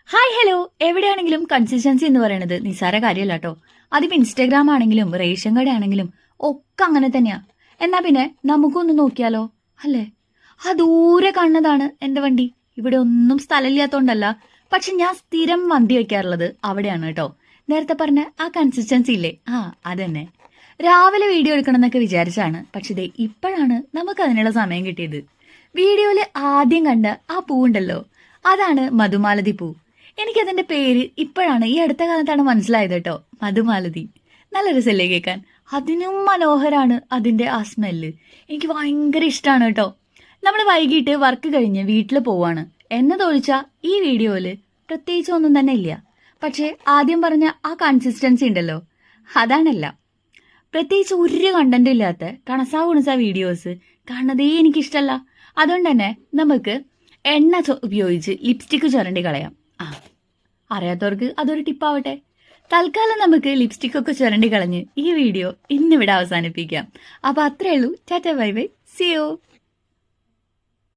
Hi hello. എവിടെയാണെങ്കിലും consistency എന്ന് പറയുന്നത് നിസ്സാര കാര്യമല്ല കേട്ടോ. അതിപ്പോ ഇൻസ്റ്റാഗ്രാം ആണെങ്കിലും റേഷൻ കട ആണെങ്കിലും ഒക്കെ അങ്ങനെ തന്നെയാ. എന്നാ പിന്നെ നമുക്കൊന്ന് നോക്കിയാലോ അല്ലേ? ആ ദൂരെ കാണുന്നതാണ് എന്റെ വണ്ടി. ഇവിടെ ഒന്നും സ്ഥലമില്ലാത്തോണ്ടല്ല, പക്ഷെ ഞാൻ സ്ഥിരം വണ്ടി വെക്കാറുള്ളത് അവിടെയാണ് കേട്ടോ. നേരത്തെ പറഞ്ഞ ആ കൺസിസ്റ്റൻസി ഇല്ലേ, അതന്നെ. രാവിലെ വീഡിയോ എടുക്കണം എന്നൊക്കെ വിചാരിച്ചാണ്, പക്ഷെ ഇതേ ഇപ്പോഴാണ് നമുക്ക് അതിനുള്ള സമയം കിട്ടിയത്. വീഡിയോയില് ആദ്യം കണ്ട ആ പൂവുണ്ടല്ലോ, അതാണ് മധുമാലതി പൂ. എനിക്കതിന്റെ പേര് ഇപ്പോഴാണ് ഈ അടുത്ത കാലത്താണ് മനസ്സിലായത് കേട്ടോ. മധുമാലതി. നല്ല രസമല്ലേ കേൾക്കാൻ? അതിനും മനോഹരാണ് അതിന്റെ ആ സ്മെല്ല്. എനിക്ക് ഭയങ്കര ഇഷ്ടമാണ് കേട്ടോ. നമ്മൾ വൈകിട്ട് വർക്ക് കഴിഞ്ഞ് വീട്ടിൽ പോവാണ് എന്നതൊഴിച്ചാ ഈ വീഡിയോയില് പ്രത്യേകിച്ച് ഒന്നും തന്നെ ഇല്ല. പക്ഷെ ആദ്യം പറഞ്ഞ ആ കൺസിസ്റ്റൻസി ഉണ്ടല്ലോ, അതാണല്ല. പ്രത്യേകിച്ച് ഒരു കണ്ടന്റ് ഇല്ലാത്ത കണസാ കുണസാ വീഡിയോസ് കാണുന്നതേ എനിക്കിഷ്ടല്ല. അതുകൊണ്ട് തന്നെ നമുക്ക് എണ്ണ ഉപയോഗിച്ച് ലിപ്സ്റ്റിക്ക് ചുരണ്ടി കളയാം. അറിയാത്തവർക്ക് അതൊരു ടിപ്പാവട്ടെ. തൽക്കാലം നമുക്ക് ലിപ്സ്റ്റിക് ഒക്കെ ചുരണ്ടി കളഞ്ഞ് ഈ വീഡിയോ ഇന്നിവിടെ അവസാനിപ്പിക്കാം. അപ്പൊ അത്രേ ഉള്ളൂ. Tata bye bye, see U.